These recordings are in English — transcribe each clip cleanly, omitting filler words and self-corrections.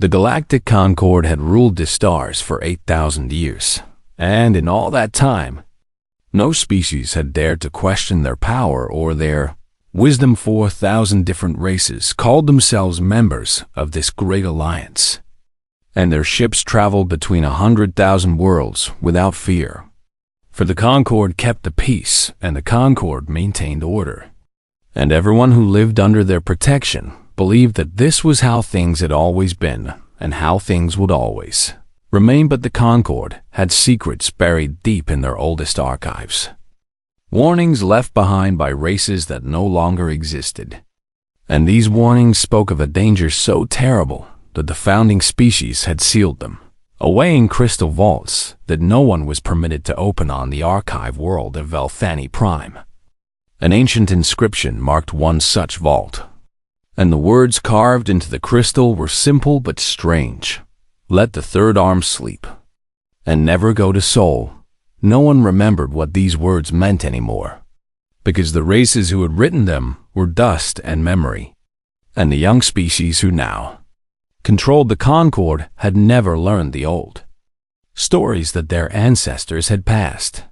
The Galactic Concord had ruled the stars for 8,000 years, and in all that time, no species had dared to question their power or their wisdom. 4,000 different races called themselves members of this great alliance, and their ships traveled between 100,000 worlds without fear. For the Concord kept the peace, and the Concord maintained order. And everyone who lived under their protection believed that this was how things had always been, and how things would always remain. But the Concord had secrets buried deep in their oldest archives. Warnings left behind by races that no longer existed. And these warnings spoke of a danger so terrible that the founding species had sealed them away in crystal vaults that no one was permitted to open on the archive world of Velthani Prime. An ancient inscription marked one such vault, and the words carved into the crystal were simple but strange. Let the third arm sleep, and never go to Sol. No one remembered what these words meant anymore, because the races who had written them were dust and memory, and the young species who now controlled the Concord had never learned the old stories that their ancestors had passed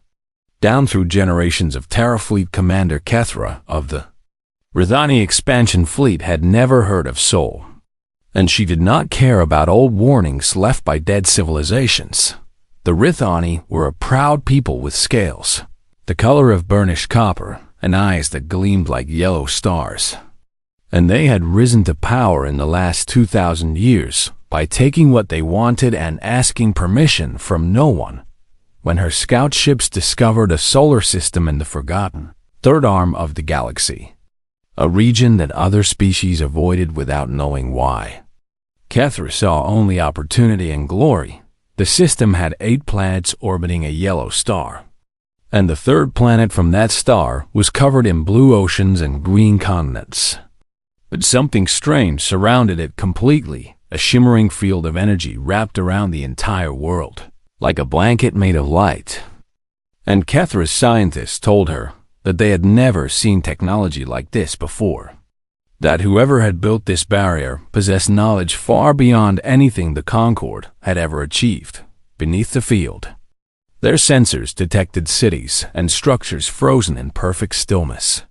down through generations. Of Terrafleet Commander Kethra of the Rithani expansion fleet had never heard of Sol, and she did not care about old warnings left by dead civilizations. The Rithani were a proud people with scales, the color of burnished copper, and eyes that gleamed like yellow stars. And they had risen to power in the last 2,000 years by taking what they wanted and asking permission from no one. When her scout ships discovered a solar system in the forgotten third arm of the galaxy, a region that other species avoided without knowing why, Kethra saw only opportunity and glory. The system had 8 planets orbiting a yellow star, and the third planet from that star was covered in blue oceans and green continents. But something strange surrounded it completely, a shimmering field of energy wrapped around the entire world, like a blanket made of light. And Kethra's scientists told her that they had never seen technology like this before, that whoever had built this barrier possessed knowledge far beyond anything the Concord had ever achieved. Beneath the field, their sensors detected cities and structures frozen in perfect stillness,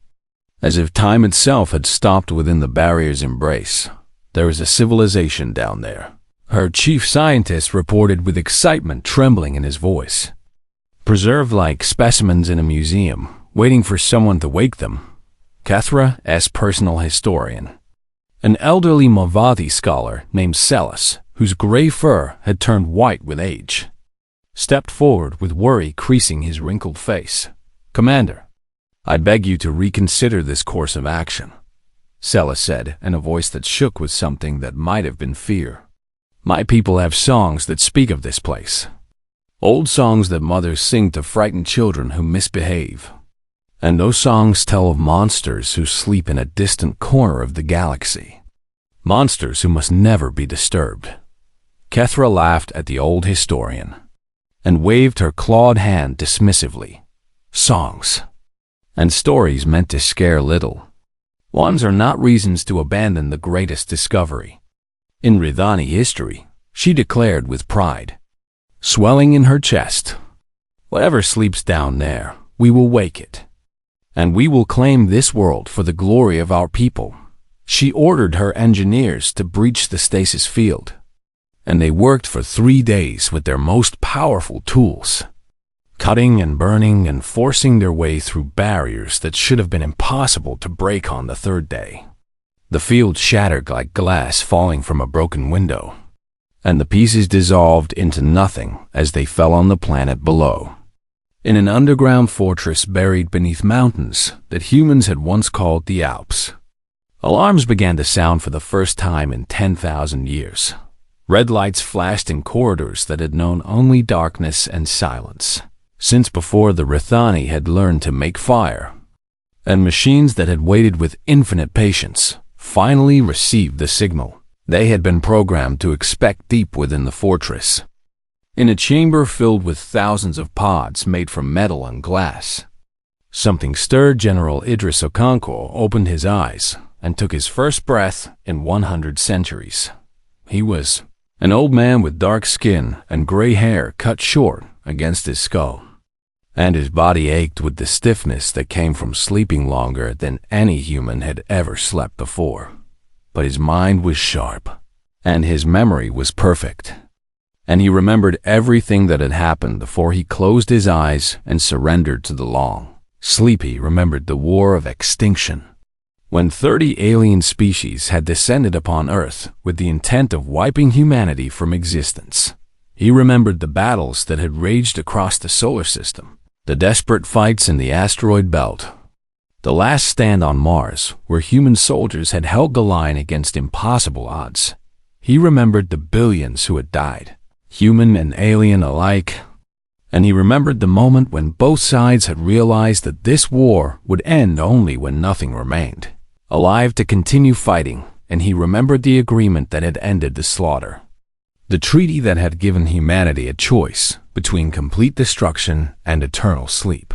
as if time itself had stopped within the barrier's embrace. There was a civilization down there, her chief scientist reported with excitement trembling in his voice. Preserved like specimens in a museum, waiting for someone to wake them. Kethra's personal historian, an elderly Mavati scholar named Celis, whose gray fur had turned white with age, stepped forward with worry creasing his wrinkled face. "Commander, I beg you to reconsider this course of action," Celis said in a voice that shook with something that might have been fear. "My people have songs that speak of this place. Old songs that mothers sing to frighten children who misbehave. And those songs tell of monsters who sleep in a distant corner of the galaxy. Monsters who must never be disturbed." Kethra laughed at the old historian and waved her clawed hand dismissively. "Songs and stories meant to scare little ones are not reasons to abandon the greatest discovery in Rithani history," she declared with pride swelling in her chest. "Whatever sleeps down there, we will wake it, and we will claim this world for the glory of our people." She ordered her engineers to breach the stasis field, and they worked for 3 days with their most powerful tools, cutting and burning and forcing their way through barriers that should have been impossible to break on the 3rd day. The field shattered like glass falling from a broken window, and the pieces dissolved into nothing as they fell on the planet below. In an underground fortress buried beneath mountains that humans had once called the Alps, alarms began to sound for the first time in 10,000 years. Red lights flashed in corridors that had known only darkness and silence since before the Rithani had learned to make fire, and machines that had waited with infinite patience finally received the signal they had been programmed to expect deep within the fortress. In a chamber filled with thousands of pods made from metal and glass, something stirred. General Idris Okonkwo opened his eyes and took his first breath in 100 centuries. He was an old man with dark skin and gray hair cut short against his skull, and his body ached with the stiffness that came from sleeping longer than any human had ever slept before. But his mind was sharp, and his memory was perfect, and he remembered everything that had happened before he closed his eyes and surrendered to the long sleep. He remembered the war of extinction, when 30 alien species had descended upon Earth with the intent of wiping humanity from existence. He remembered the battles that had raged across the solar system, the desperate fights in the asteroid belt, the last stand on Mars, where human soldiers had held the line against impossible odds. He remembered the billions who had died, human and alien alike, and he remembered the moment when both sides had realized that this war would end only when nothing remained alive to continue fighting, and he remembered the agreement that had ended the slaughter, the treaty that had given humanity a choice between complete destruction and eternal sleep.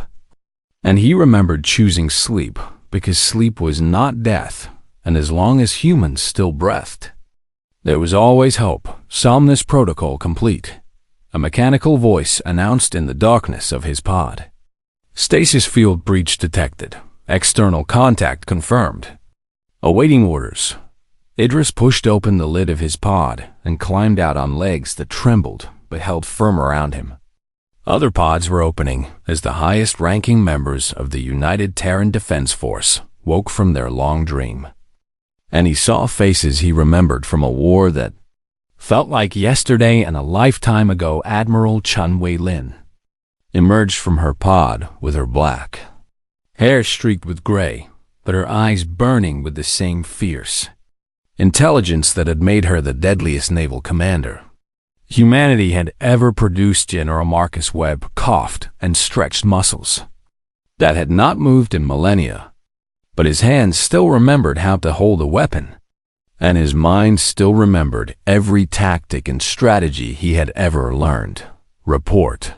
And he remembered choosing sleep because sleep was not death, and as long as humans still breathed, there was always hope. Somnus protocol complete, a mechanical voice announced in the darkness of his pod. Stasis field breach detected. External contact confirmed. Awaiting orders. Idris pushed open the lid of his pod and climbed out on legs that trembled but held firm around him. Other pods were opening as the highest-ranking members of the United Terran Defense Force woke from their long dream. And he saw faces he remembered from a war that felt like yesterday and a lifetime ago. Admiral Chun Wei-Lin emerged from her pod with her black hair streaked with gray, but her eyes burning with the same fierce intelligence that had made her the deadliest naval commander humanity had ever produced. General Marcus Webb coughed and stretched muscles that had not moved in millennia, but his hands still remembered how to hold a weapon, and his mind still remembered every tactic and strategy he had ever learned. Report.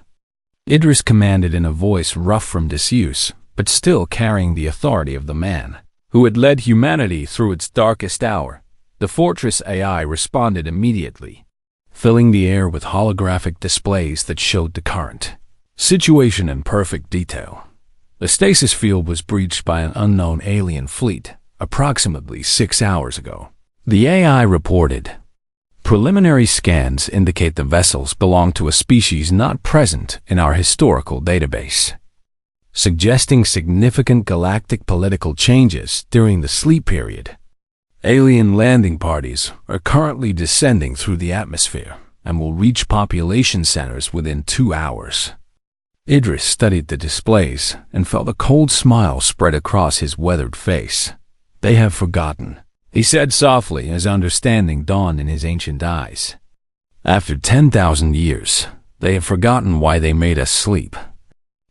Idris commanded in a voice rough from disuse, but still carrying the authority of the man who had led humanity through its darkest hour. The Fortress AI responded immediately, filling the air with holographic displays that showed the current situation in perfect detail. The stasis field was breached by an unknown alien fleet approximately 6 hours ago. The AI reported. Preliminary scans indicate the vessels belong to a species not present in our historical database, suggesting significant galactic political changes during the sleep period. Alien landing parties are currently descending through the atmosphere and will reach population centers within 2 hours. Idris studied the displays and felt a cold smile spread across his weathered face. They have forgotten, he said softly as understanding dawned in his ancient eyes. After 10,000 years, they have forgotten why they made us sleep.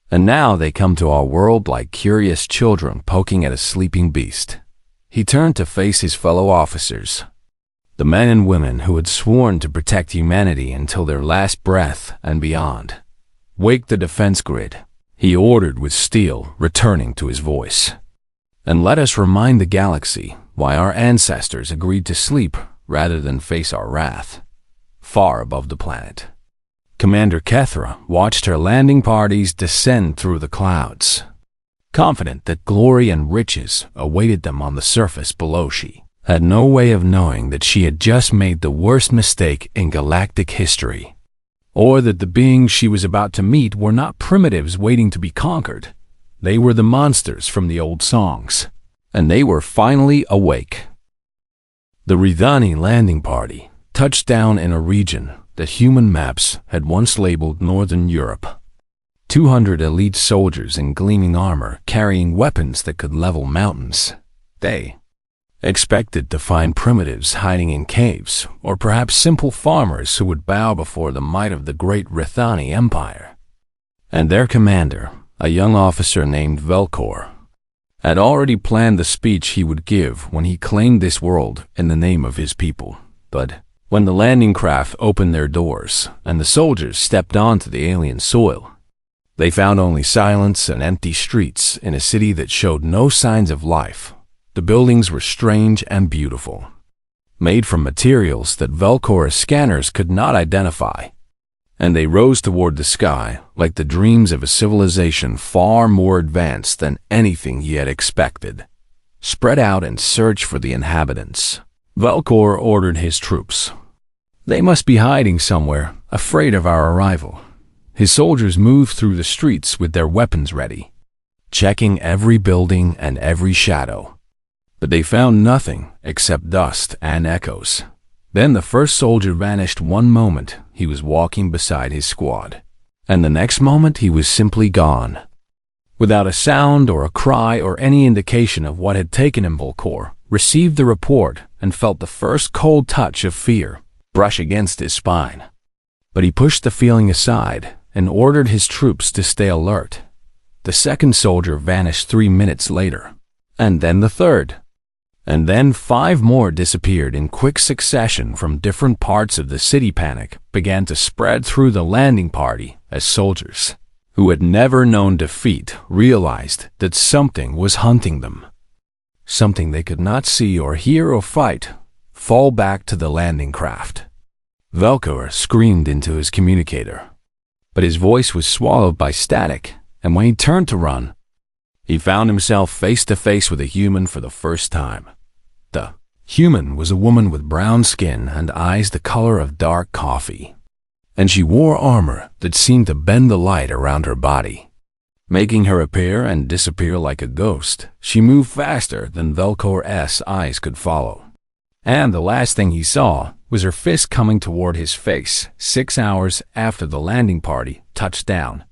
And now they come to our world like curious children poking at a sleeping beast. He turned to face his fellow officers, the men and women who had sworn to protect humanity until their last breath and beyond. Wake the defense grid, he ordered with steel returning to his voice. And let us remind the galaxy why our ancestors agreed to sleep rather than face our wrath. Far above the planet, Commander Kethra watched her landing parties descend through the clouds, confident that glory and riches awaited them on the surface below. She had no way of knowing that she had just made the worst mistake in galactic history, or that the beings she was about to meet were not primitives waiting to be conquered. They were the monsters from the old songs, and they were finally awake. The Ridhani landing party touched down in a region that human maps had once labeled Northern Europe. 200 elite soldiers in gleaming armor carrying weapons that could level mountains. They expected to find primitives hiding in caves, or perhaps simple farmers who would bow before the might of the great Ridhani Empire. And their commander, a young officer named Velkor, had already planned the speech he would give when he claimed this world in the name of his people. But when the landing craft opened their doors and the soldiers stepped onto the alien soil, they found only silence and empty streets in a city that showed no signs of life. The buildings were strange and beautiful, made from materials that Velcora's scanners could not identify. And they rose toward the sky like the dreams of a civilization far more advanced than anything he had expected. Spread out and search for the inhabitants. Velcor ordered his troops. They must be hiding somewhere, afraid of our arrival. His soldiers moved through the streets with their weapons ready, checking every building and every shadow. But they found nothing except dust and echoes. Then the first soldier vanished. One moment he was walking beside his squad, and the next moment he was simply gone. Without a sound or a cry or any indication of what had taken him, Velcor received the report and felt the first cold touch of fear brush against his spine. But he pushed the feeling aside and ordered his troops to stay alert. The second soldier vanished 3 minutes later, and then the third. And then 5 more disappeared in quick succession from different parts of the city. Panic began to spread through the landing party as soldiers, who had never known defeat, realized that something was hunting them. Something they could not see or hear or fight. Fall back to the landing craft. Velcor screamed into his communicator, but his voice was swallowed by static, and when he turned to run, he found himself face to face with a human for the first time. The human was a woman with brown skin and eyes the color of dark coffee, and she wore armor that seemed to bend the light around her body, making her appear and disappear like a ghost. She moved faster than Velcor's eyes could follow, and the last thing he saw was her fist coming toward his face 6 hours after the landing party touched down.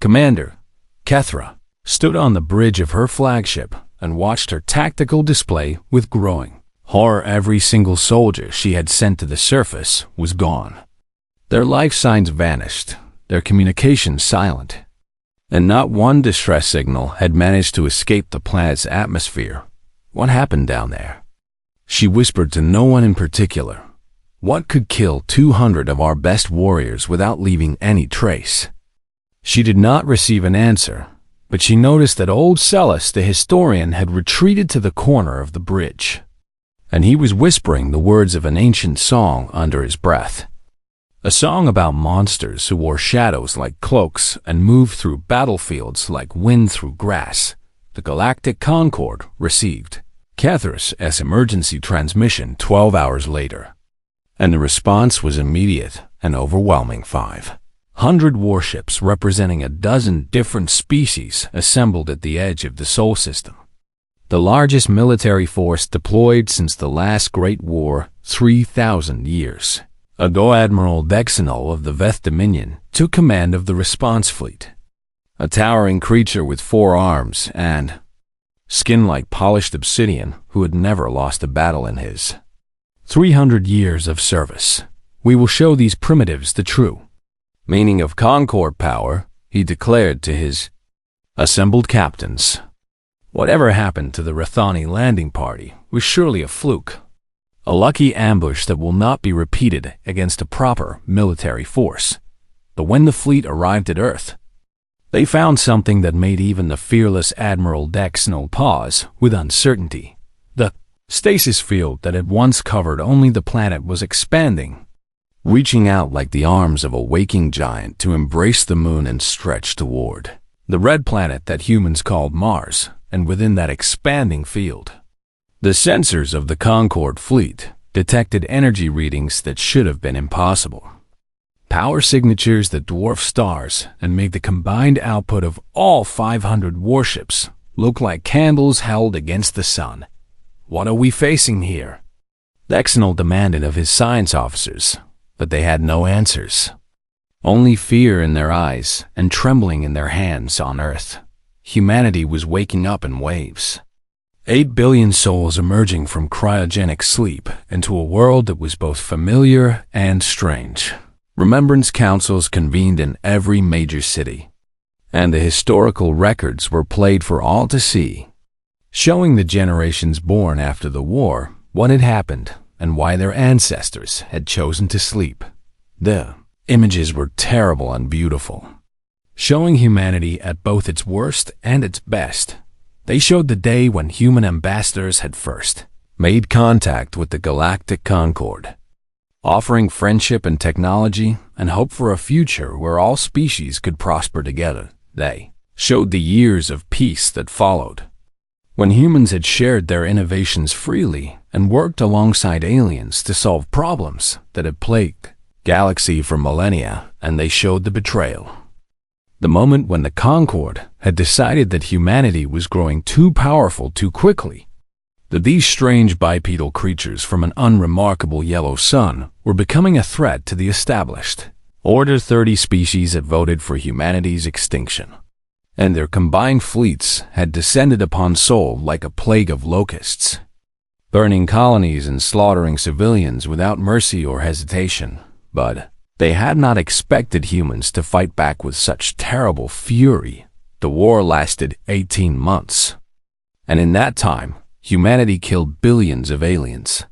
Commander Kethra stood on the bridge of her flagship and watched her tactical display with growing horror. Every single soldier she had sent to the surface was gone. Their life signs vanished, their communications silent, and not one distress signal had managed to escape the planet's atmosphere. What happened down there? She whispered to no one in particular. What could kill 200 of our best warriors without leaving any trace? She did not receive an answer, but she noticed that old Celis, the historian, had retreated to the corner of the bridge, and he was whispering the words of an ancient song under his breath. A song about monsters who wore shadows like cloaks and moved through battlefields like wind through grass. The Galactic Concord received Kethra's emergency transmission 12 hours later, and the response was immediate and overwhelming. 500 warships representing a dozen different species assembled at the edge of the Sol system. The largest military force deployed since the last Great War 3,000 years ago. Admiral Dexinol of the Veth Dominion took command of the response fleet, a towering creature with 4 arms and skin like polished obsidian who had never lost a battle in his 300 years of service. We will show these primitives the true meaning of Concord power, he declared to his assembled captains. Whatever happened to the Rathani landing party was surely a fluke, a lucky ambush that will not be repeated against a proper military force. But when the fleet arrived at Earth, they found something that made even the fearless Admiral Dexinol pause with uncertainty. The stasis field that had once covered only the planet was expanding, reaching out like the arms of a waking giant to embrace the moon and stretch toward the red planet that humans called Mars. And within that expanding field, the sensors of the Concord fleet detected energy readings that should have been impossible. Power signatures that dwarf stars and made the combined output of all 500 warships look like candles held against the sun. What are we facing here? Dexinol demanded of his science officers, but they had no answers. Only fear in their eyes and trembling in their hands. On Earth, humanity was waking up in waves. 8 billion souls emerging from cryogenic sleep into a world that was both familiar and strange. Remembrance councils convened in every major city, and the historical records were played for all to see, showing the generations born after the war what had happened and why their ancestors had chosen to sleep. The images were terrible and beautiful, showing humanity at both its worst and its best. They showed the day when human ambassadors had first made contact with the Galactic Concord, offering friendship and technology and hope for a future where all species could prosper together. They showed the years of peace that followed, when humans had shared their innovations freely and worked alongside aliens to solve problems that had plagued galaxy for millennia, and they showed the betrayal. The moment when the Concord had decided that humanity was growing too powerful too quickly, that these strange bipedal creatures from an unremarkable yellow sun were becoming a threat to the established Order. 30 species had voted for humanity's extinction, and their combined fleets had descended upon Sol like a plague of locusts, burning colonies and slaughtering civilians without mercy or hesitation. But they had not expected humans to fight back with such terrible fury. The war lasted 18 months, and in that time, humanity killed billions of aliens,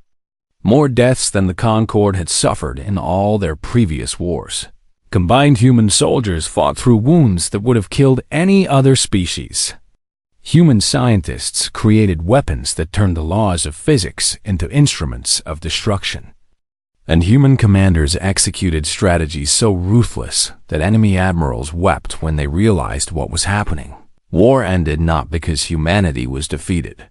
more deaths than the Concord had suffered in all their previous wars. Combined human soldiers fought through wounds that would have killed any other species. Human scientists created weapons that turned the laws of physics into instruments of destruction. And human commanders executed strategies so ruthless that enemy admirals wept when they realized what was happening. War ended not because humanity was defeated,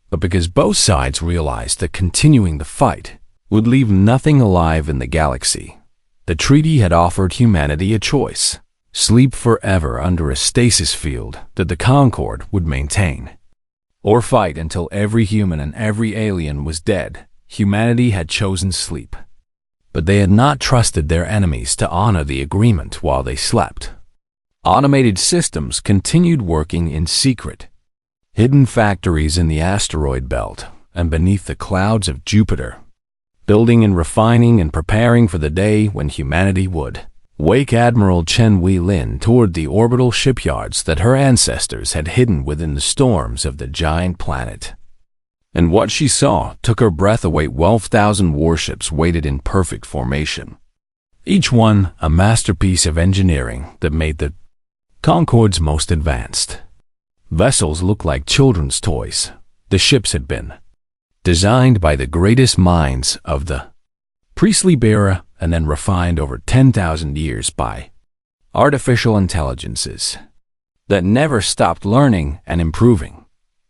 but because both sides realized that continuing the fight would leave nothing alive in the galaxy. The treaty had offered humanity a choice: sleep forever under a stasis field that the Concord would maintain, or fight until every human and every alien was dead. Humanity had chosen sleep, but they had not trusted their enemies to honor the agreement while they slept. Automated systems continued working in secret. Hidden factories in the asteroid belt and beneath the clouds of Jupiter, building and refining and preparing for the day when humanity would wake Admiral Chen Wei-Lin toward the orbital shipyards that her ancestors had hidden within the storms of the giant planet. And what she saw took her breath away. 12,000 warships waited in perfect formation, each one a masterpiece of engineering that made the Concord's most advanced. Vessels looked like children's toys. The ships had been designed by the greatest minds of the priestly era and then refined over 10,000 years by artificial intelligences that never stopped learning and improving.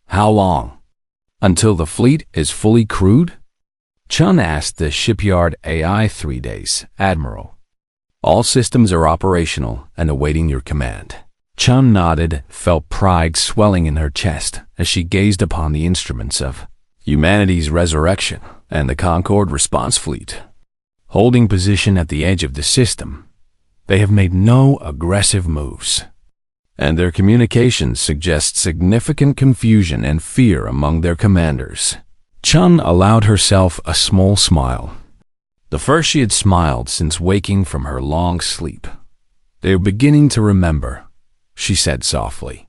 How long? Until the fleet is fully crewed? Chun asked the shipyard AI. 3 days, Admiral. All systems are operational and awaiting your command. Chun nodded, felt pride swelling in her chest as she gazed upon the instruments of humanity's resurrection and the Concord response fleet, holding position at the edge of the system. They have made no aggressive moves, and their communications suggest significant confusion and fear among their commanders. Chun allowed herself a small smile, the first she had smiled since waking from her long sleep. They are beginning to remember, she said softly.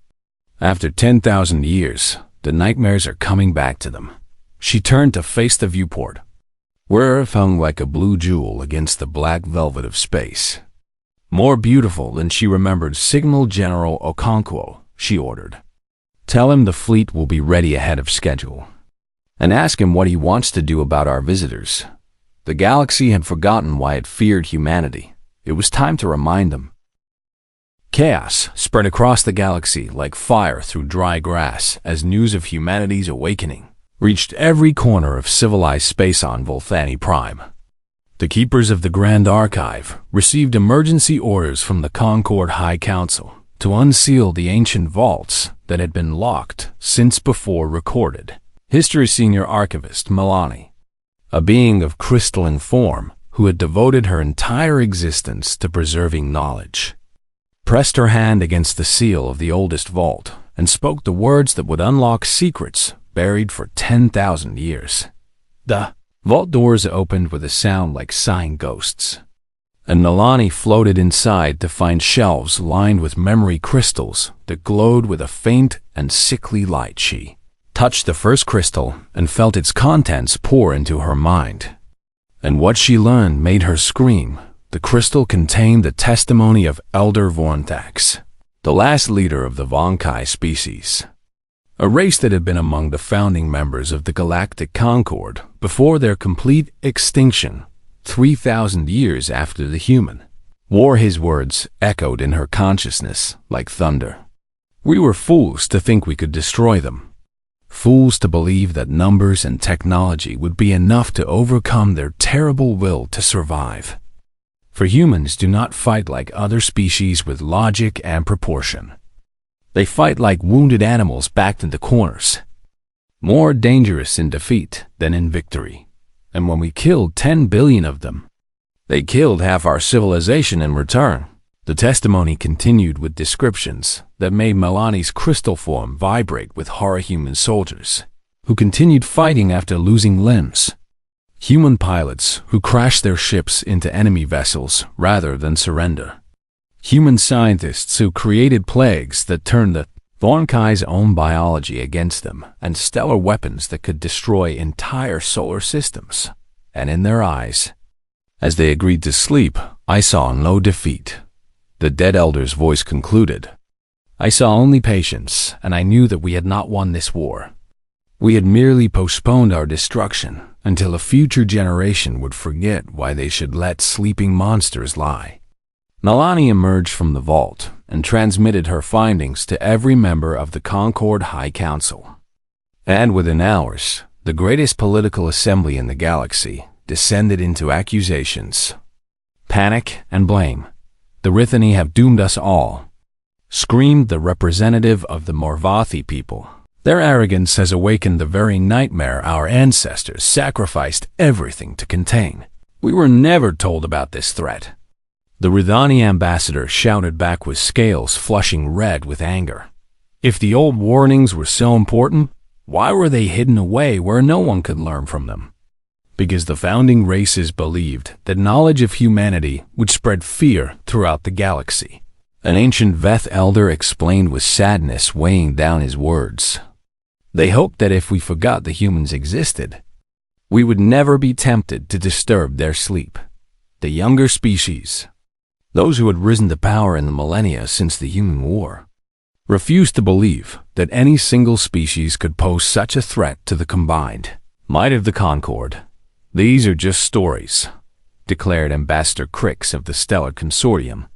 After 10,000 years, the nightmares are coming back to them. She turned to face the viewport, where Earth hung like a blue jewel against the black velvet of space. More beautiful than she remembered. Signal General Okonkwo, she ordered. Tell him the fleet will be ready ahead of schedule, and ask him what he wants to do about our visitors. The galaxy had forgotten why it feared humanity. It was time to remind them. Chaos spread across the galaxy like fire through dry grass as news of humanity's awakening reached every corner of civilized space on Volthani Prime. The keepers of the Grand Archive received emergency orders from the Concord High Council to unseal the ancient vaults that had been locked since before recorded. History Senior Archivist Milani, a being of crystalline form who had devoted her entire existence to preserving knowledge, pressed her hand against the seal of the oldest vault and spoke the words that would unlock secrets buried for 10,000 years. The vault doors opened with a sound like sighing ghosts, and Nalani floated inside to find shelves lined with memory crystals that glowed with a faint and sickly light. She touched the first crystal and felt its contents pour into her mind, and what she learned made her scream. The crystal contained the testimony of Elder Vorntax, the last leader of the Vonkai species. a race that had been among the founding members of the Galactic Concord before their complete extinction 3,000 years after the human war. His words echoed in her consciousness like thunder. We were fools to think we could destroy them. Fools to believe that numbers and technology would be enough to overcome their terrible will to survive. For humans do not fight like other species with logic and proportion. They fight like wounded animals backed into corners, more dangerous in defeat than in victory. And when we killed 10 billion of them, they killed half our civilization in return. The testimony continued with descriptions that made Melani's crystal form vibrate with horror. Human soldiers who continued fighting after losing limbs. Human pilots who crashed their ships into enemy vessels rather than surrender. Human scientists who created plagues that turned the Thornkai's own biology against them, and stellar weapons that could destroy entire solar systems. And in their eyes, as they agreed to sleep, I saw no defeat. The dead elder's voice concluded. I saw only patience, and I knew that we had not won this war. We had merely postponed our destruction until a future generation would forget why they should let sleeping monsters lie. Melani emerged from the vault and transmitted her findings to every member of the Concord High Council. And within hours, the greatest political assembly in the galaxy descended into accusations, panic, and blame. The Rithani have doomed us all, screamed the representative of the Morvathi people. Their arrogance has awakened the very nightmare our ancestors sacrificed everything to contain. We were never told about this threat. The Rithani ambassador shouted back with scales flushing red with anger. If the old warnings were so important, why were they hidden away where no one could learn from them? Because the founding races believed that knowledge of humanity would spread fear throughout the galaxy. An ancient Veth elder explained with sadness weighing down his words. They hoped that if we forgot the humans existed, we would never be tempted to disturb their sleep. The younger species, those who had risen to power in the millennia since the human war, refused to believe that any single species could pose such a threat to the combined might of the Concord. These are just stories, declared Ambassador Crix of the Stellar Consortium.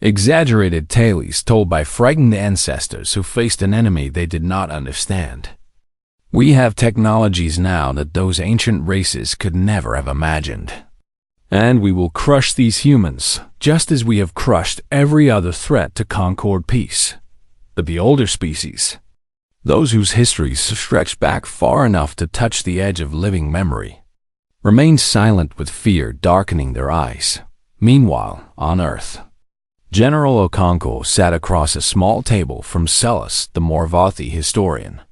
Exaggerated tales told by frightened ancestors who faced an enemy they did not understand. We have technologies now that those ancient races could never have imagined. And we will crush these humans, just as we have crushed every other threat to Concord peace. But the older species, those whose histories stretch back far enough to touch the edge of living memory, remain silent with fear darkening their eyes. Meanwhile, on Earth, General Okonkwo sat across a small table from Celis, the Morvathi historian,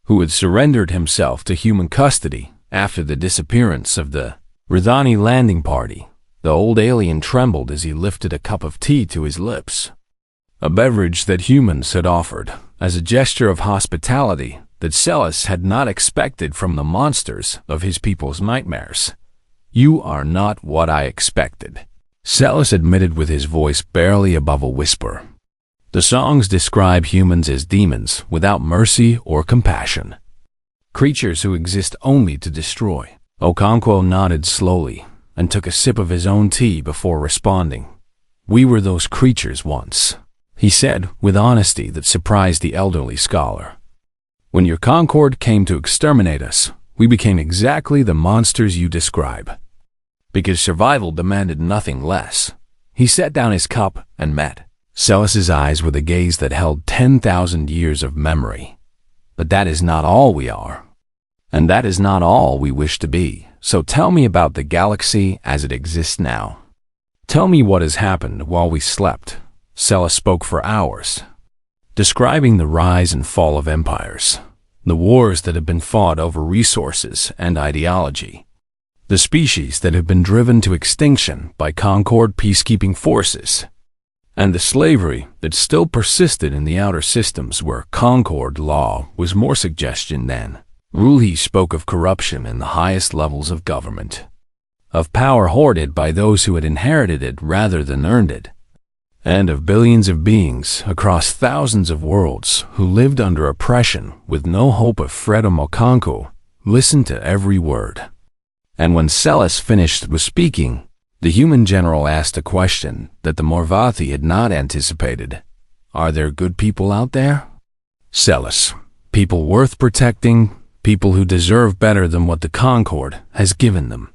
who had surrendered himself to human custody after the disappearance of the Rithani landing party. The old alien trembled as he lifted a cup of tea to his lips, a beverage that humans had offered as a gesture of hospitality that Celis had not expected from the monsters of his people's nightmares. You are not what I expected, Celis admitted with his voice barely above a whisper. The songs describe humans as demons without mercy or compassion, creatures who exist only to destroy. Okonkwo nodded slowly and took a sip of his own tea before responding. We were those creatures once, he said with honesty that surprised the elderly scholar. When your Concord came to exterminate us, we became exactly the monsters you describe. Because survival demanded nothing less. He set down his cup and met Celis's eyes with a gaze that held 10,000 years of memory. But that is not all we are. And that is not all we wish to be. So tell me about the galaxy as it exists now. Tell me what has happened while we slept. Celis spoke for hours, describing the rise and fall of empires, the wars that have been fought over resources and ideology, the species that have been driven to extinction by Concord peacekeeping forces, and the slavery that still persisted in the outer systems where Concord law was more suggestion than rule. He spoke of corruption in the highest levels of government, of power hoarded by those who had inherited it rather than earned it. and of billions of beings across thousands of worlds who lived under oppression with no hope of freedom. Okonkwo listened to every word. And when Celis finished with speaking, the human general asked a question that the Morvathi had not anticipated. Are there good people out there? Celis, people worth protecting, people who deserve better than what the Concord has given them.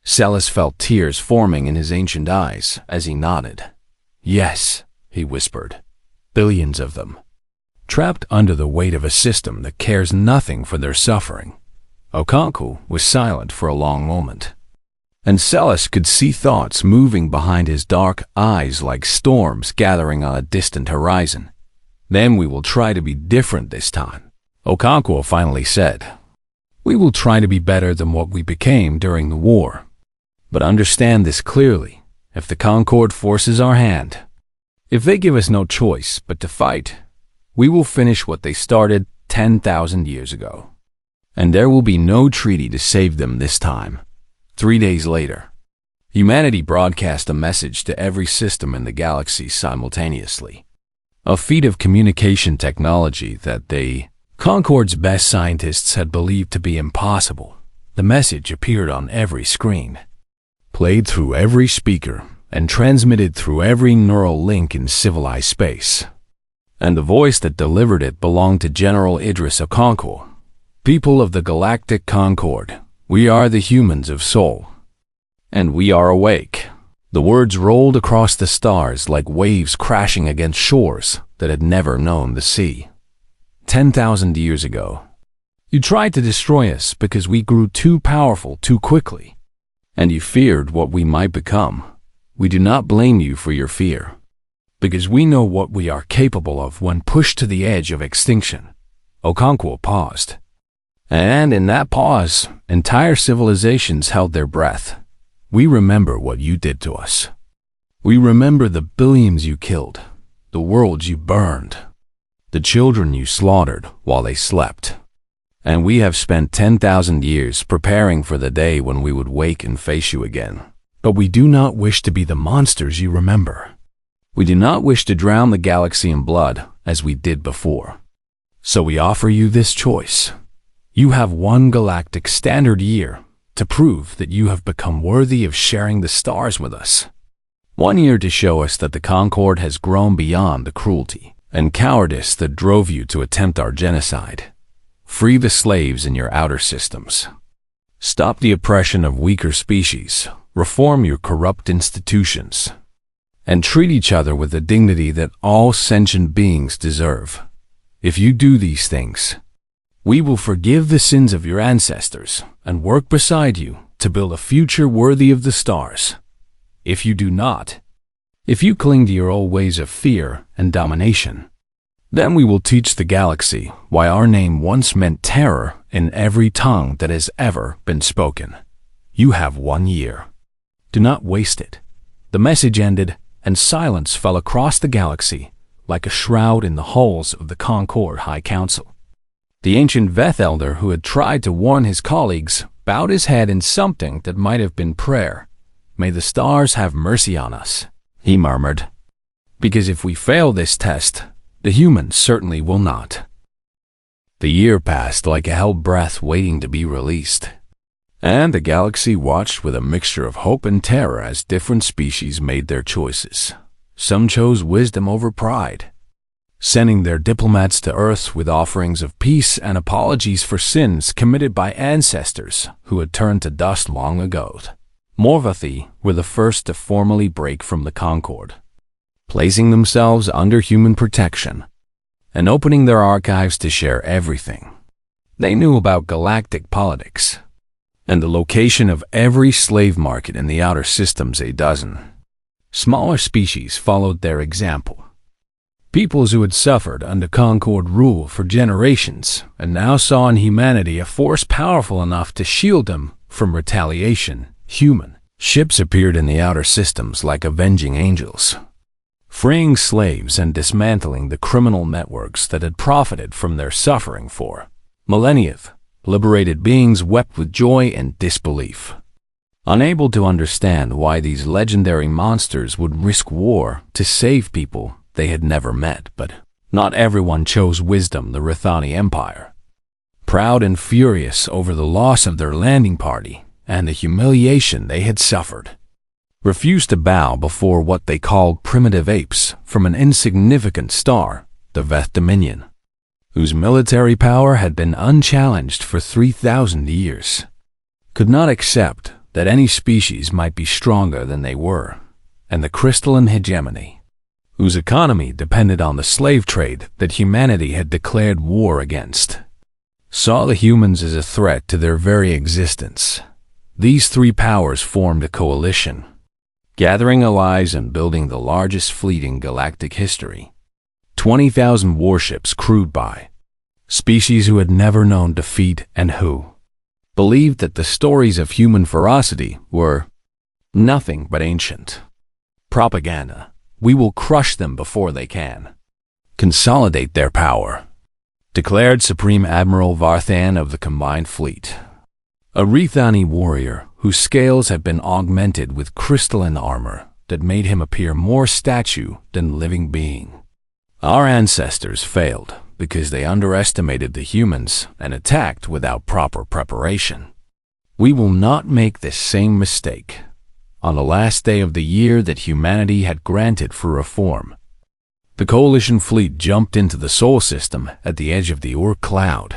Celis felt tears forming in his ancient eyes as he nodded. Yes, he whispered. Billions of them. Trapped under the weight of a system that cares nothing for their suffering. Okonkwo was silent for a long moment. And Celis could see thoughts moving behind his dark eyes like storms gathering on a distant horizon. Then we will try to be different this time, Okonkwo finally said. We will try to be better than what we became during the war. But understand this clearly. If the Concord forces our hand, if they give us no choice but to fight, we will finish what they started 10,000 years ago. And there will be no treaty to save them this time. 3 days later, humanity broadcast a message to every system in the galaxy simultaneously. A feat of communication technology that Concord's best scientists had believed to be impossible. The message appeared on every screen, played through every speaker, and transmitted through every neural link in civilized space. And the voice that delivered it belonged to General Idris Okonkwo. People of the Galactic Concord, we are the humans of Soul. And we are awake. The words rolled across the stars like waves crashing against shores that had never known the sea. 10,000 years ago, you tried to destroy us because we grew too powerful too quickly. And you feared what we might become. We do not blame you for your fear, because we know what we are capable of when pushed to the edge of extinction. Okonkwo paused. And in that pause, entire civilizations held their breath. We remember what you did to us. We remember the billions you killed, the worlds you burned, the children you slaughtered while they slept. And we have spent 10,000 years preparing for the day when we would wake and face you again. But we do not wish to be the monsters you remember. We do not wish to drown the galaxy in blood as we did before. So we offer you this choice. You have 1 galactic standard year to prove that you have become worthy of sharing the stars with us. 1 year to show us that the Concord has grown beyond the cruelty and cowardice that drove you to attempt our genocide. Free the slaves in your outer systems. Stop the oppression of weaker species. Reform your corrupt institutions. And treat each other with the dignity that all sentient beings deserve. If you do these things, we will forgive the sins of your ancestors and work beside you to build a future worthy of the stars. If you do not, if you cling to your old ways of fear and domination, then we will teach the galaxy why our name once meant terror in every tongue that has ever been spoken. You have 1 year. Do not waste it. The message ended, and silence fell across the galaxy like a shroud in the halls of the Concord High Council. The ancient Veth elder who had tried to warn his colleagues bowed his head in something that might have been prayer. May the stars have mercy on us, he murmured. Because if we fail this test, the humans certainly will not. The year passed like a held breath waiting to be released. And the galaxy watched with a mixture of hope and terror as different species made their choices. Some chose wisdom over pride, sending their diplomats to Earth with offerings of peace and apologies for sins committed by ancestors who had turned to dust long ago. Morvathi were the first to formally break from the Concord, placing themselves under human protection and opening their archives to share everything they knew about galactic politics and the location of every slave market in the outer systems. A dozen smaller species followed their example. Peoples who had suffered under Concord rule for generations and now saw in humanity a force powerful enough to shield them from retaliation. Human ships appeared in the outer systems like avenging angels, freeing slaves and dismantling the criminal networks that had profited from their suffering for millennia. Liberated beings wept with joy and disbelief. Unable to understand why these legendary monsters would risk war to save people they had never met, but not everyone chose wisdom, the Rithani Empire. Proud and furious over the loss of their landing party and the humiliation they had suffered, refused to bow before what they called primitive apes from an insignificant star, the Veth Dominion, whose military power had been unchallenged for 3,000 years, could not accept that any species might be stronger than they were, and the crystalline hegemony, whose economy depended on the slave trade that humanity had declared war against, saw the humans as a threat to their very existence. These three powers formed a coalition, gathering allies and building the largest fleet in galactic history. 20,000 warships crewed by species who had never known defeat and who believed that the stories of human ferocity were nothing but ancient propaganda. We will crush them before they can consolidate their power, declared Supreme Admiral Varthan of the combined fleet, a Rithani warrior whose scales had been augmented with crystalline armor that made him appear more statue than living being. Our ancestors failed because they underestimated the humans and attacked without proper preparation. We will not make this same mistake. On the last day of the year that humanity had granted for reform, the coalition fleet jumped into the Sol system at the edge of the Ur cloud,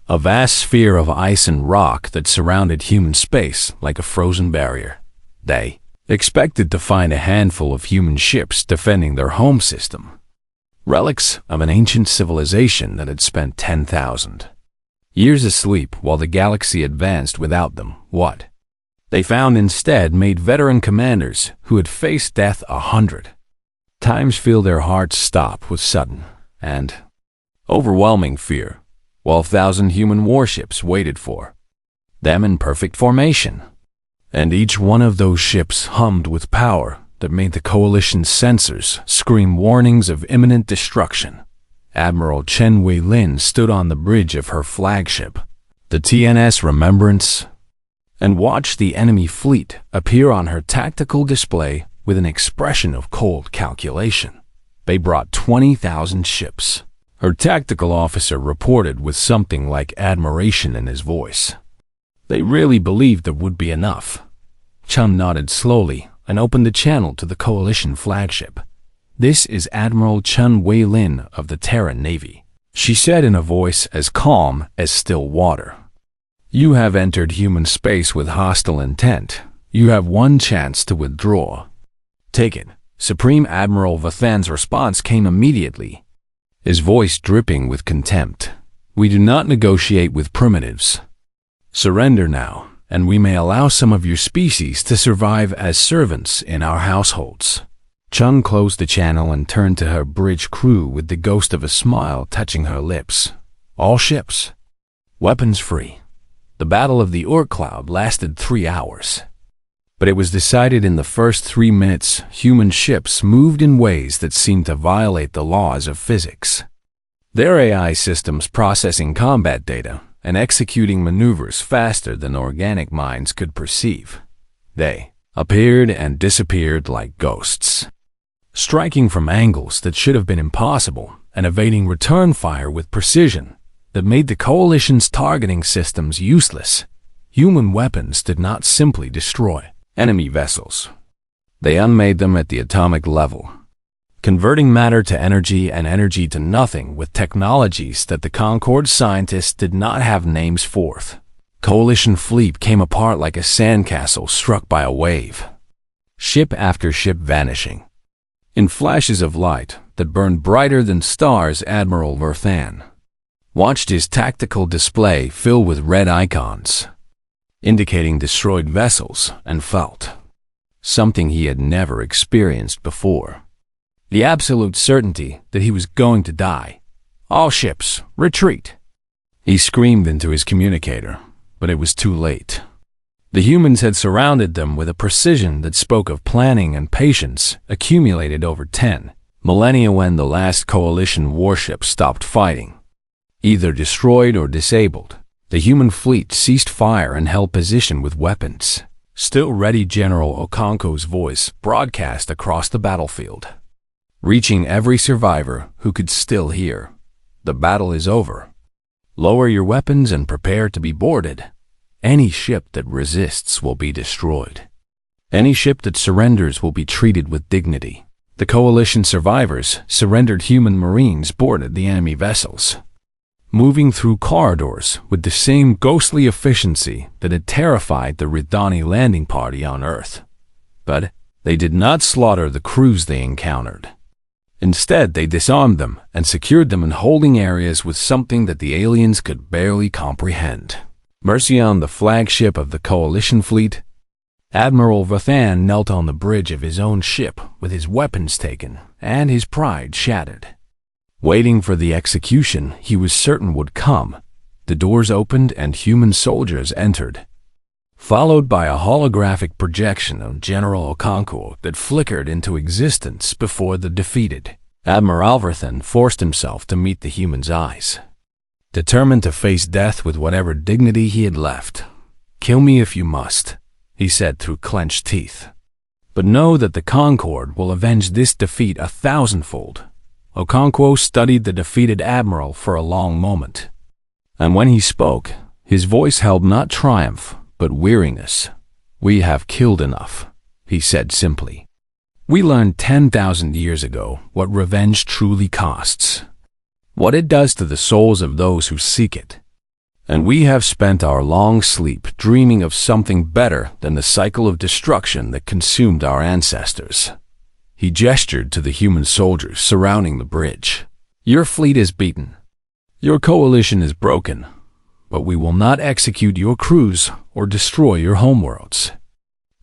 a vast sphere of ice and rock that surrounded human space like a frozen barrier. They expected to find a handful of human ships defending their home system, relics of an ancient civilization that had spent 10,000 years asleep while the galaxy advanced without them. What they found instead made veteran commanders who had faced death 100 times feel their hearts stop with sudden and overwhelming fear, while 1,000 human warships waited for them in perfect formation. And each one of those ships hummed with power that made the coalition's sensors scream warnings of imminent destruction. Admiral Chen Wei-Lin stood on the bridge of her flagship, the TNS Remembrance, and watched the enemy fleet appear on her tactical display with an expression of cold calculation. They brought 20,000 ships. Her tactical officer reported with something like admiration in his voice. They really believed there would be enough. Chun nodded slowly and opened the channel to the coalition flagship. "This is Admiral Chen Wei-Lin of the Terran Navy," she said in a voice as calm as still water. "You have entered human space with hostile intent. You have one chance to withdraw. Take it." Supreme Admiral Vathan's response came immediately, his voice dripping with contempt. "We do not negotiate with primitives. Surrender now, and we may allow some of your species to survive as servants in our households." Chung closed the channel and turned to her bridge crew with the ghost of a smile touching her lips. "All ships, weapons free." The Battle of the Ur Cloud lasted 3 hours. But it was decided in the first 3 minutes human ships moved in ways that seemed to violate the laws of physics. Their AI systems processing combat data and executing maneuvers faster than organic minds could perceive. They appeared and disappeared like ghosts, striking from angles that should have been impossible and evading return fire with precision that made the coalition's targeting systems useless. Human weapons did not simply destroy enemy vessels. They unmade them at the atomic level, converting matter to energy and energy to nothing with technologies that the Concord scientists did not have names for. Coalition fleet came apart like a sandcastle struck by a wave, ship after ship vanishing. In flashes of light that burned brighter than stars, Admiral Verthan watched his tactical display fill with red icons, indicating destroyed vessels, and felt something he had never experienced before. The absolute certainty that he was going to die. "All ships, retreat!" He screamed into his communicator, but it was too late. The humans had surrounded them with a precision that spoke of planning and patience accumulated over 10 millennia when the last coalition warship stopped fighting, either destroyed or disabled. The human fleet ceased fire and held position with weapons Still ready, General Okonkwo's voice broadcast across the battlefield, reaching every survivor who could still hear. The battle is over. Lower your weapons and prepare to be boarded. Any ship that resists will be destroyed. Any ship that surrenders will be treated with dignity. The coalition survivors, surrendered human marines, boarded the enemy vessels, moving through corridors with the same ghostly efficiency that had terrified the Ridani landing party on Earth. But they did not slaughter the crews they encountered. Instead, they disarmed them and secured them in holding areas with something that the aliens could barely comprehend. Mercion, the flagship of the coalition fleet, Admiral Vathan knelt on the bridge of his own ship with his weapons taken and his pride shattered. Waiting for the execution he was certain would come, the doors opened and human soldiers entered, followed by a holographic projection of General Okonkwo that flickered into existence before the defeated. Admiral Vathan forced himself to meet the human's eyes, determined to face death with whatever dignity he had left. "Kill me if you must," he said through clenched teeth. "But know that the Concord will avenge this defeat 1,000-fold. Okonkwo studied the defeated admiral for a long moment, and when he spoke, his voice held not triumph, but weariness. "We have killed enough," he said simply. "We learned 10,000 years ago what revenge truly costs, what it does to the souls of those who seek it. And we have spent our long sleep dreaming of something better than the cycle of destruction that consumed our ancestors." He gestured to the human soldiers surrounding the bridge. "Your fleet is beaten. Your coalition is broken. But we will not execute your crews or destroy your homeworlds.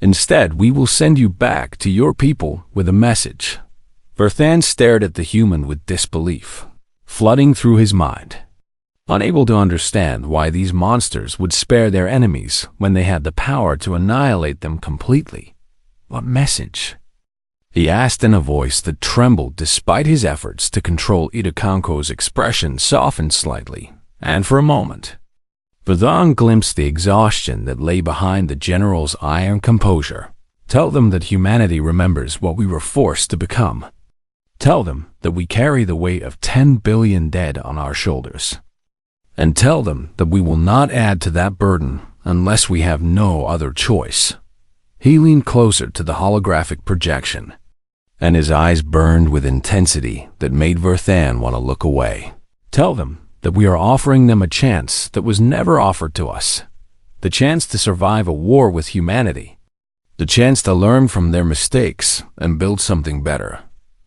Instead, we will send you back to your people with a message." Vathan stared at the human with disbelief flooding through his mind, unable to understand why these monsters would spare their enemies when they had the power to annihilate them completely. "What message?" he asked in a voice that trembled despite his efforts to control Okonkwo's expression softened slightly, and for a moment, Vathan glimpsed the exhaustion that lay behind the general's iron composure. "Tell them that humanity remembers what we were forced to become. Tell them that we carry the weight of 10 billion dead on our shoulders. And tell them that we will not add to that burden unless we have no other choice." He leaned closer to the holographic projection, and his eyes burned with intensity that made Vathan want to look away. "Tell them that we are offering them a chance that was never offered to us, the chance to survive a war with humanity, the chance to learn from their mistakes and build something better.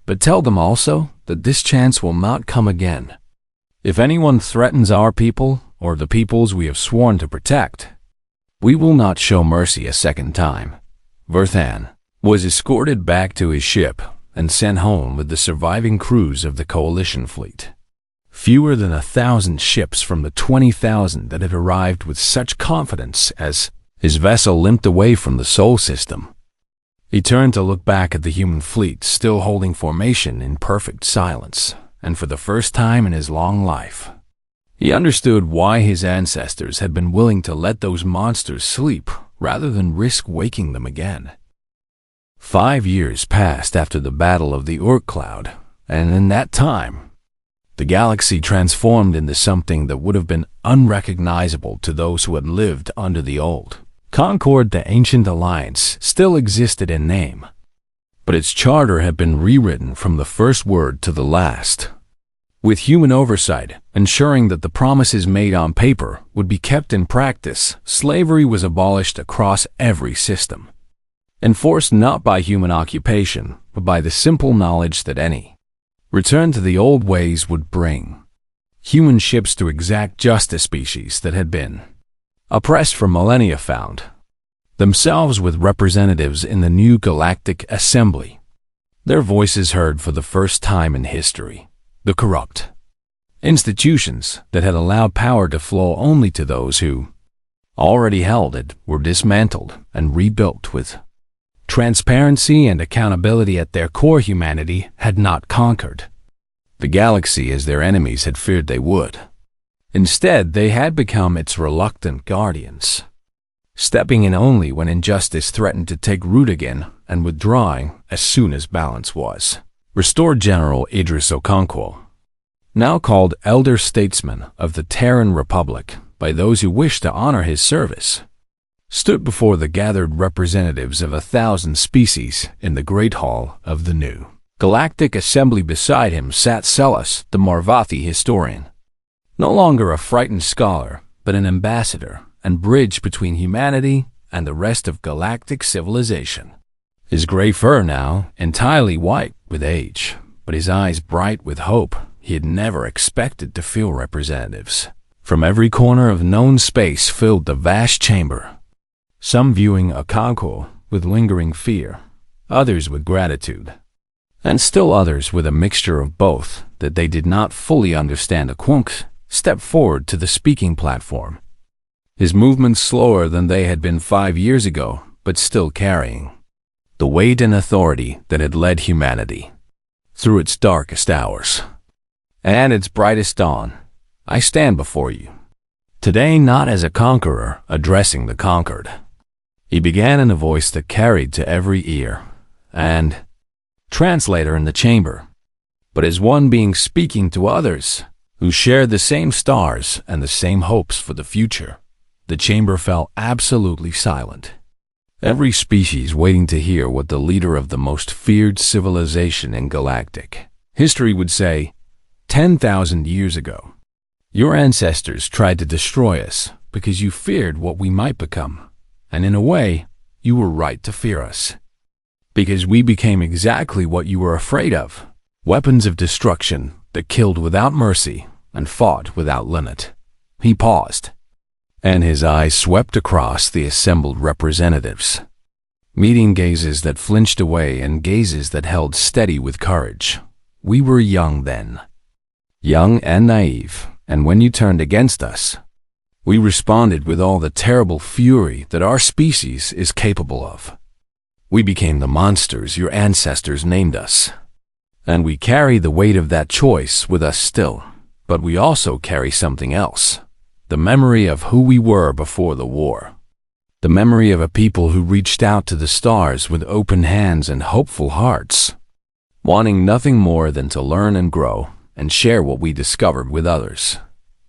But tell them also that this chance will not come again. If anyone threatens our people or the peoples we have sworn to protect, we will not show mercy a second time." Vathan was escorted back to his ship and sent home with the surviving crews of the coalition fleet. Fewer than 1,000 ships from the 20,000 that had arrived with such confidence as his vessel limped away from the Sol system. He turned to look back at the human fleet still holding formation in perfect silence, and for the first time in his long life, he understood why his ancestors had been willing to let those monsters sleep rather than risk waking them again. 5 years passed after the Battle of the Orc Cloud, and in that time, the galaxy transformed into something that would have been unrecognizable to those who had lived under the old. Concord, the ancient alliance, still existed in name, but its charter had been rewritten from the first word to the last, with human oversight ensuring that the promises made on paper would be kept in practice. Slavery was abolished across every system, enforced not by human occupation, but by the simple knowledge that any return to the old ways would bring human ships to exact justice. Species that had been oppressed for millennia found themselves with representatives in the new Galactic Assembly, their voices heard for the first time in history. The corrupt institutions that had allowed power to flow only to those who already held it were dismantled and rebuilt with transparency and accountability at their core. Humanity had not conquered the galaxy as their enemies had feared they would. Instead, they had become its reluctant guardians, stepping in only when injustice threatened to take root again and withdrawing as soon as balance was restored. General Idris Okonkwo, now called Elder Statesman of the Terran Republic by those who wished to honor his service, stood before the gathered representatives of 1,000 species in the Great Hall of the new Galactic Assembly. Beside him sat Celis, the Marvathi historian, no longer a frightened scholar, but an ambassador and bridge between humanity and the rest of galactic civilization. His gray fur now entirely white with age, but his eyes bright with hope. He had never expected to feel representatives from every corner of known space filled the vast chamber, some viewing Okonkwo with lingering fear, others with gratitude, and still others with a mixture of both that they did not fully understand. Okonkwo stepped forward to the speaking platform, his movements slower than they had been 5 years ago, but still carrying the weight and authority that had led humanity through its darkest hours and its brightest dawn. I stand before you today not as a conqueror addressing the conquered, he began in a voice that carried to every ear and translator in the chamber, but as one being speaking to others who shared the same stars and the same hopes for the future. The chamber fell absolutely silent, every species waiting to hear what the leader of the most feared civilization in galactic history would say. 10,000 years ago, your ancestors tried to destroy us because you feared what we might become, and in a way, you were right to fear us, because we became exactly what you were afraid of, weapons of destruction that killed without mercy and fought without limit. He paused, and his eyes swept across the assembled representatives, meeting gazes that flinched away and gazes that held steady with courage. We were young then, young and naive, and when you turned against us, we responded with all the terrible fury that our species is capable of. We became the monsters your ancestors named us, and we carry the weight of that choice with us still, but we also carry something else. The memory of who we were before the war. The memory of a people who reached out to the stars with open hands and hopeful hearts, wanting nothing more than to learn and grow and share what we discovered with others.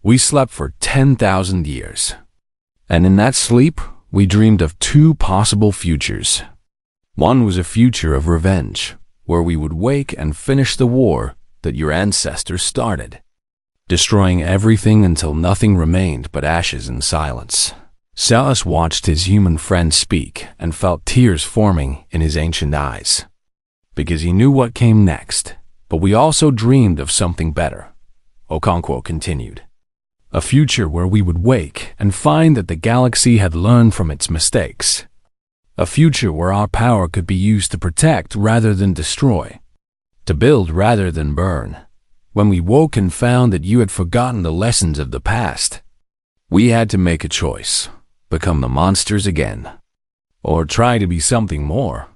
We slept for 10,000 years, and in that sleep, we dreamed of 2 possible futures. One was a future of revenge, where we would wake and finish the war that your ancestors started, destroying everything until nothing remained but ashes and silence. Celis watched his human friend speak and felt tears forming in his ancient eyes, because he knew what came next. But we also dreamed of something better, Okonkwo continued. A future where we would wake and find that the galaxy had learned from its mistakes. A future where our power could be used to protect rather than destroy, to build rather than burn. When we woke and found that you had forgotten the lessons of the past, we had to make a choice, become the monsters again, or try to be something more.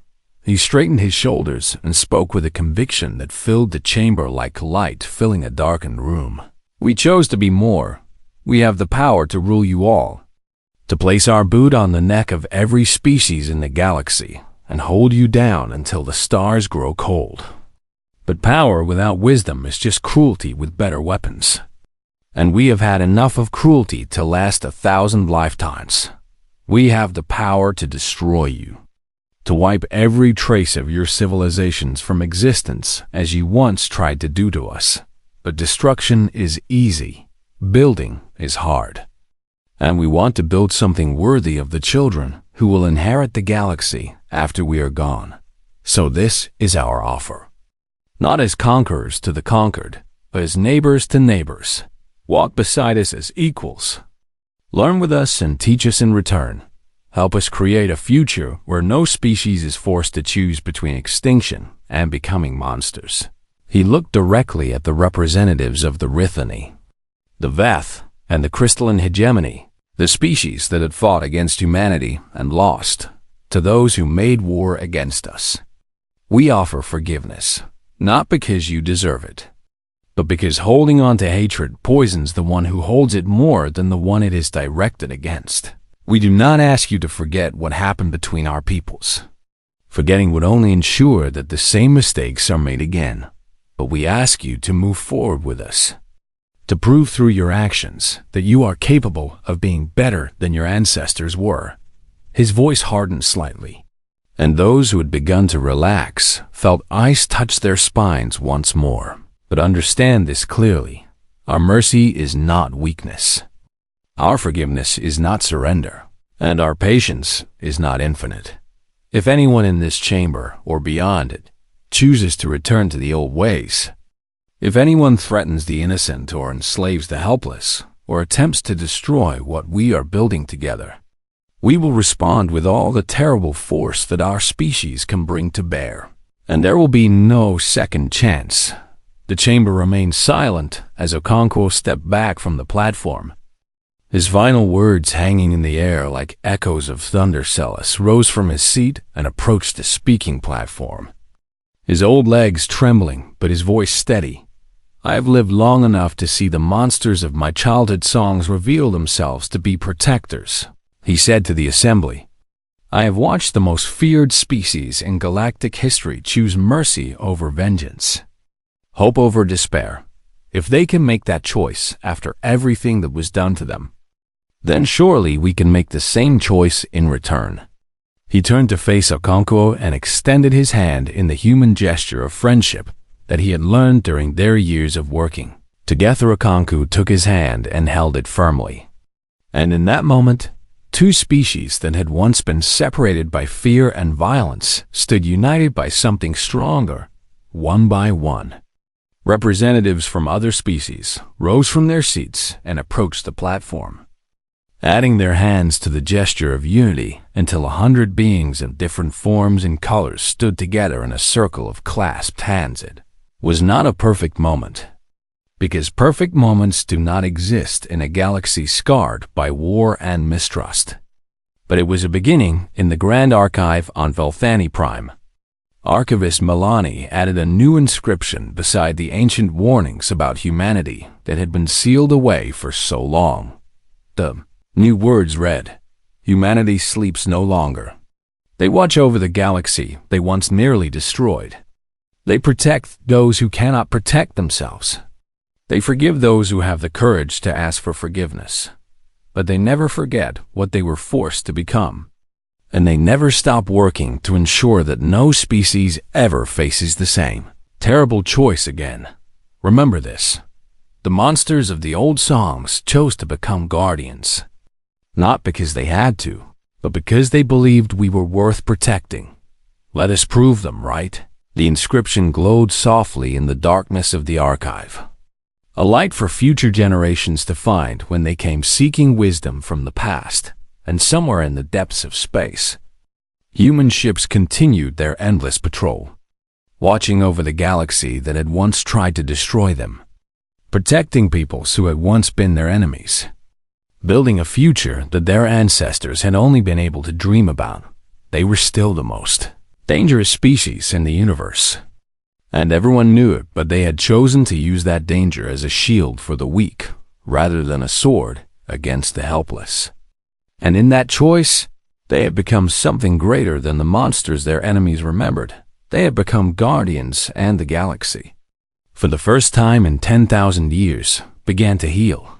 He straightened his shoulders and spoke with a conviction that filled the chamber like light filling a darkened room. We chose to be more. We have the power to rule you all, to place our boot on the neck of every species in the galaxy and hold you down until the stars grow cold. But power without wisdom is just cruelty with better weapons. And we have had enough of cruelty to last 1,000 lifetimes. We have the power to destroy you, to wipe every trace of your civilizations from existence as you once tried to do to us. But destruction is easy. Building is hard. And we want to build something worthy of the children who will inherit the galaxy after we are gone. So this is our offer. Not as conquerors to the conquered, but as neighbors to neighbors. Walk beside us as equals. Learn with us and teach us in return. Help us create a future where no species is forced to choose between extinction and becoming monsters. He looked directly at the representatives of the Rithani, the Veth, and the crystalline hegemony, the species that had fought against humanity and lost, to those who made war against us. We offer forgiveness, not because you deserve it, but because holding on to hatred poisons the one who holds it more than the one it is directed against. We do not ask you to forget what happened between our peoples. Forgetting would only ensure that the same mistakes are made again. But we ask you to move forward with us, to prove through your actions that you are capable of being better than your ancestors were. His voice hardened slightly, and those who had begun to relax felt ice touch their spines once more. But understand this clearly. Our mercy is not weakness. Our forgiveness is not surrender, and our patience is not infinite. If anyone in this chamber or beyond it chooses to return to the old ways, if anyone threatens the innocent or enslaves the helpless, or attempts to destroy what we are building together, we will respond with all the terrible force that our species can bring to bear. And there will be no second chance. The chamber remained silent as Okonkwo stepped back from the platform. His final words hanging in the air like echoes of thunder. Celis rose from his seat and approached the speaking platform. His old legs trembling, but his voice steady. I have lived long enough to see the monsters of my childhood songs reveal themselves to be protectors, he said to the assembly. I have watched the most feared species in galactic history choose mercy over vengeance, hope over despair. If they can make that choice after everything that was done to them, then surely we can make the same choice in return. He turned to face Okonkwo and extended his hand in the human gesture of friendship that he had learned during their years of working. Together Okonkwo took his hand and held it firmly. And in that moment, two species that had once been separated by fear and violence stood united by something stronger, one by one. Representatives from other species rose from their seats and approached the platform, adding their hands to the gesture of unity until 100 beings of different forms and colors stood together in a circle of clasped hands. It was not a perfect moment, because perfect moments do not exist in a galaxy scarred by war and mistrust. But it was a beginning in the Grand Archive on Velthani Prime. Archivist Milani added a new inscription beside the ancient warnings about humanity that had been sealed away for so long. The new words read, "Humanity sleeps no longer. They watch over the galaxy they once nearly destroyed. They protect those who cannot protect themselves. They forgive those who have the courage to ask for forgiveness. But they never forget what they were forced to become. And they never stop working to ensure that no species ever faces the same terrible choice again. Remember this. The monsters of the old songs chose to become guardians, not because they had to, but because they believed we were worth protecting. Let us prove them right." The inscription glowed softly in the darkness of the archive, a light for future generations to find when they came seeking wisdom from the past. And somewhere in the depths of space, human ships continued their endless patrol, watching over the galaxy that had once tried to destroy them, protecting peoples who had once been their enemies, building a future that their ancestors had only been able to dream about. They were still the most dangerous species in the universe, and everyone knew it, but they had chosen to use that danger as a shield for the weak, rather than a sword against the helpless. And in that choice, they had become something greater than the monsters their enemies remembered. They had become guardians, and the galaxy, for the first time in 10,000 years, began to heal.